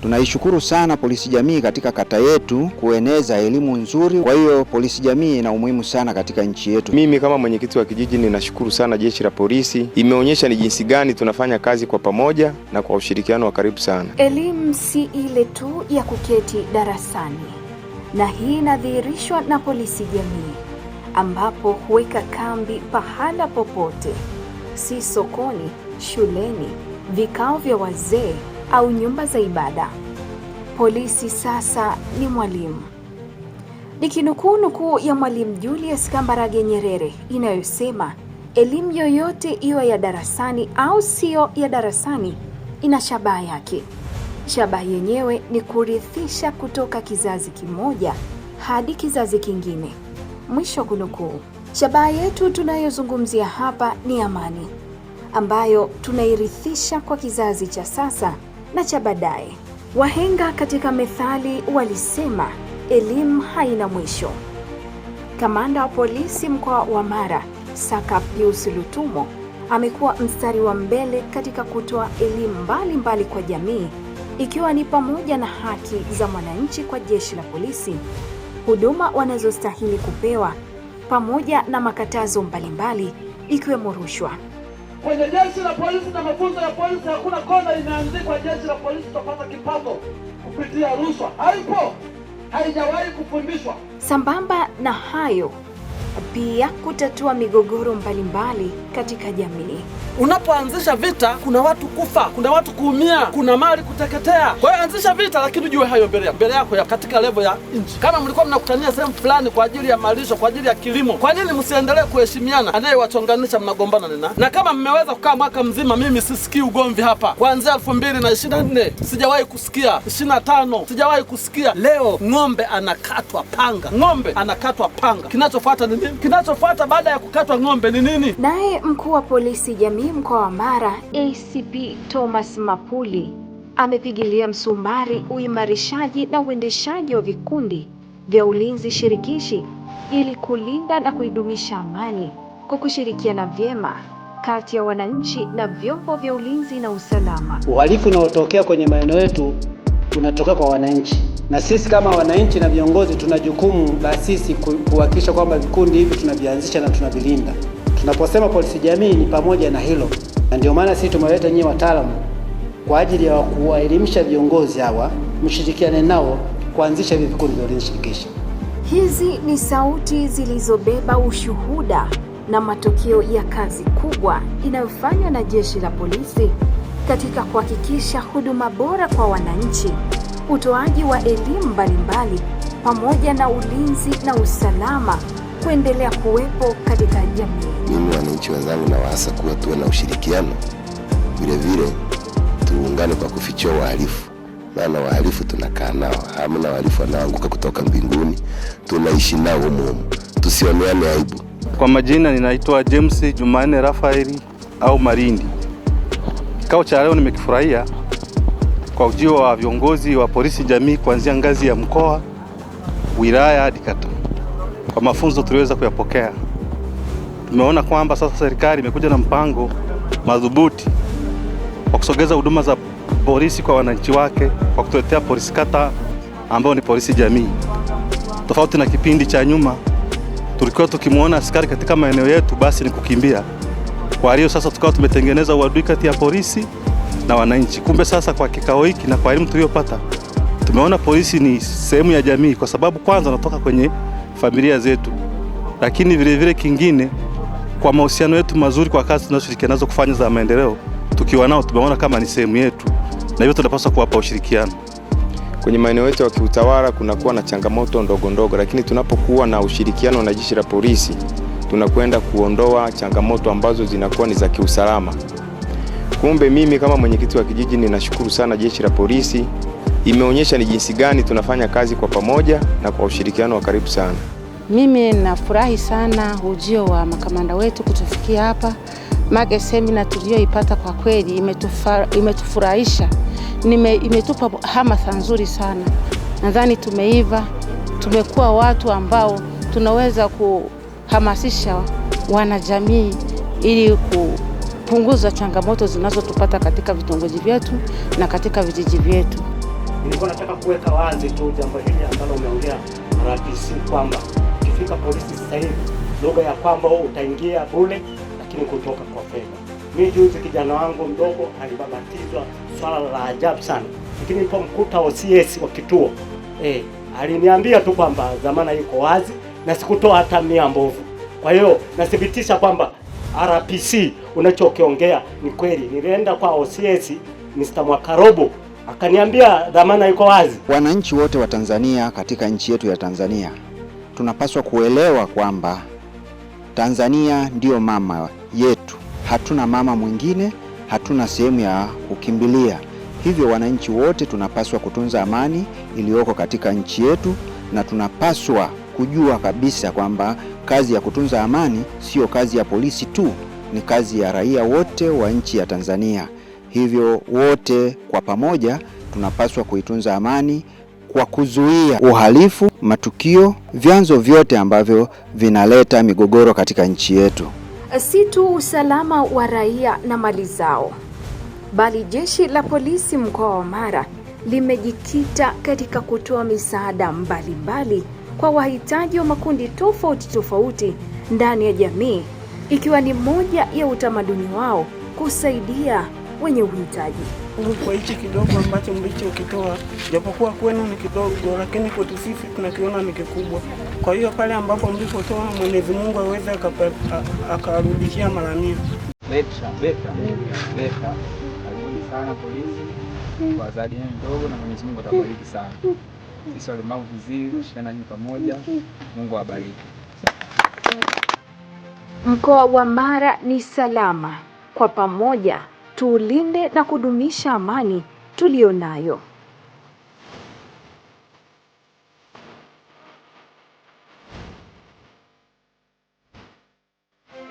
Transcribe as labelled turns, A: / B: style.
A: Tunaishukuru sana polisi jamii katika kata yetu kueneza elimu nzuri. Kwa hiyo polisi jamii ina umuhimu sana katika nchi yetu.
B: Mimi kama mwenyekiti wa kijiji ninashukuru sana jeshi la polisi. Imeonyesha ni jinsi gani tunafanya kazi kwa pamoja na kwa ushirikiano wa karibu sana.
C: Elimu si ile tu ya kuketi darasani, na hii inadhihirishwa na polisi jamii ambapo huweka kambi pahala popote, si sokoni, shuleni, vikao vya wazee au nyumba za ibada. Polisi sasa ni mwalimu. Nikinukuu ya Mwalimu Julius Kambarage Nyerere inayosema elimu yoyote iwe ya darasani au sio ya darasani ina shabaha yake. Shabaha yenyewe ni kurithisha kutoka kizazi kimoja hadi kizazi kingine. Mwisho kunukuu. Shabaha yetu tunayozungumzia hapa ni amani, ambayo tunairithisha kwa kizazi cha sasa na cha baadaye. Wahenga katika methali walisema elimu haina mwisho. Kamanda wa polisi mkoa wa Mara, Saka Pius Lutumo, amekuwa mstari wa mbele katika kutoa elimu mbalimbali kwa jamii, ikiwa ni pamoja na haki za mwananchi kwa jeshi la polisi, huduma wanazostahili kupewa, pamoja na makatazo mbalimbali ikiwemo rushwa.
D: Kwenye jeshi la polisi na mafunzo ya polisi hakuna kona imeandikwa jeshi la polisi tutapata kipato kupitia rushwa. Haipo, haijawahi kufundishwa.
C: Sambamba na hayo, pia kutatua migogoro mbalimbali katika jamii.
D: Unapoanzisha vita, kuna watu kufa, kuna watu kuumia, kuna mali kuteketea. Kwa hiyo anzisha vita, lakini ujue hayo mbele yako ya katika level ya nchi. Kama mlikuwa mnakutania sehemu fulani kwa ajili ya malisho, kwa ajili ya kilimo, kwa nini msiendelee kuheshimiana? Anayewachonganisha mnagombana nini? Na kama mmeweza kukaa mwaka mzima, mimi sisikii ugomvi hapa. Kuanzia 2024 sijawahi kusikia, 25 sijawahi kusikia. Leo ng'ombe anakatwa panga. Ng'ombe anakatwa panga. Kinachofuata ni nini? Kinachofuata baada ya kukatwa ng'ombe ni nini?
C: Naye mkuu wa polisi jamii mkoa wa Mara, ACP Thomas Mapuli, amepigilia msumari uimarishaji na uendeshaji wa vikundi vya ulinzi shirikishi ili kulinda na kuidumisha amani kwa kushirikiana vyema kati ya wananchi na vyombo vya ulinzi na usalama.
E: Uhalifu unaotokea kwenye maeneo yetu unatokea kwa wananchi, na sisi kama wananchi na viongozi tuna jukumu la sisi kuhakikisha kwamba vikundi hivi tunavianzisha na tunavilinda. Tunaposema polisi jamii ni pamoja na hilo, na ndio maana sisi tumeleta nyinyi wataalamu kwa ajili ya kuwaelimisha viongozi hawa, mshirikiane nao kuanzisha hivi vikundi vya ulinzi shirikishi.
C: Hizi ni sauti zilizobeba ushuhuda na matokeo ya kazi kubwa inayofanywa na jeshi la polisi katika kuhakikisha huduma bora kwa wananchi, utoaji wa elimu mbalimbali, pamoja na ulinzi na usalama kuendelea kuwepo katika jamii.
F: Mimi wananchi wenzangu na waasa kuwa tuwe na ushirikiano, vile vile tuungane kwa kufichua wahalifu, maana wahalifu tunakaa nao, hamna wahalifu wanaanguka kutoka mbinguni, tunaishi nao humu, tusioneane aibu.
G: Kwa majina ninaitwa James Jumanne Rafaeli au Marindi. Kikao cha leo nimekifurahia kwa ujio wa viongozi wa polisi jamii kuanzia ngazi ya mkoa, wilaya hadi kata. Kwa mafunzo tuliweza kuyapokea, tumeona kwamba sasa serikali imekuja na mpango madhubuti wa kusogeza huduma za polisi kwa wananchi wake kwa kutuletea polisi kata ambao ni polisi jamii. Tofauti na kipindi cha nyuma tulikuwa tukimuona askari katika maeneo yetu basi ni kukimbia. Kwa hiyo sasa tukawa tumetengeneza uadui kati ya polisi na wananchi. Kumbe sasa kwa kikao hiki na kwa elimu tuliyopata, tumeona polisi ni sehemu ya jamii, kwa sababu kwanza natoka kwenye familia zetu, lakini vile vile kingine kwa mahusiano yetu mazuri, kwa kazi tunazoshirikiana nazo kufanya za maendeleo, tukiwa nao tumeona kama ni sehemu yetu, na hivyo tunapaswa kuwapa ushirikiano.
B: Kwenye maeneo yetu ya kiutawala kunakuwa na changamoto ndogo ndogo, lakini tunapokuwa na ushirikiano na jeshi la polisi tunakwenda kuondoa changamoto ambazo zinakuwa ni za kiusalama. Kumbe mimi kama mwenyekiti wa kijiji ninashukuru sana jeshi la polisi. Imeonyesha ni jinsi gani tunafanya kazi kwa pamoja na kwa ushirikiano wa karibu sana.
H: Mimi nafurahi sana ujio wa makamanda wetu kutufikia hapa. Mage semina tuliyoipata kwa kweli imetufurahisha. Imetupa hamasa nzuri sana. Nadhani tumeiva, tumekuwa watu ambao tunaweza kuhamasisha wanajamii ili kupunguza changamoto zinazotupata katika vitongoji vyetu na katika vijiji vyetu.
E: Nilikuwa nataka kuweka wazi tu jambo hili ambalo umeongea RPC, kwamba ukifika polisi sasa hivi lugha ya kwamba utaingia bure lakini kutoka kwa fedha. Mimi juzi kijana wangu mdogo alibabatizwa, swala la ajabu sana, lakini nilipomkuta OCS wa kituo aliniambia tu kwamba dhamana iko wazi na sikutoa hata 100 mbovu. Kwa hiyo nathibitisha kwamba RPC unachokiongea ni kweli. Nilienda kwa OCS Mr. Mwakarobo akaniambia dhamana iko wazi.
A: Wananchi wote wa Tanzania katika nchi yetu ya Tanzania tunapaswa kuelewa kwamba Tanzania ndiyo mama yetu. Hatuna mama mwingine, hatuna sehemu ya kukimbilia. Hivyo wananchi wote tunapaswa kutunza amani iliyoko katika nchi yetu, na tunapaswa kujua kabisa kwamba kazi ya kutunza amani sio kazi ya polisi tu, ni kazi ya raia wote wa nchi ya Tanzania. Hivyo wote kwa pamoja tunapaswa kuitunza amani kwa kuzuia uhalifu, matukio, vyanzo vyote ambavyo vinaleta migogoro katika nchi yetu.
C: Si tu usalama wa raia na mali zao, bali jeshi la polisi mkoa wa Mara limejikita katika kutoa misaada mbalimbali kwa wahitaji wa makundi tofauti tofauti ndani ya jamii, ikiwa ni moja ya utamaduni wao kusaidia wenye uhitaji.
I: Kwa hichi kidogo ambacho mlichokitoa, japokuwa kwenu ni kidogo, lakini kwetu sisi tunakiona ni kikubwa. Kwa hiyo pale ambapo mlipotoa, Mwenyezi Mungu aweze akarudishia mara 100.
J: Beta. Karibuni sana polisi kwa zawadi ndogo, na Mwenyezi Mungu atabariki sana. Sisi walemavu viziwi tushikana pamoja. Mungu awabariki.
C: Mkoa wa Mara ni salama. Kwa pamoja tuulinde na kudumisha amani tulionayo.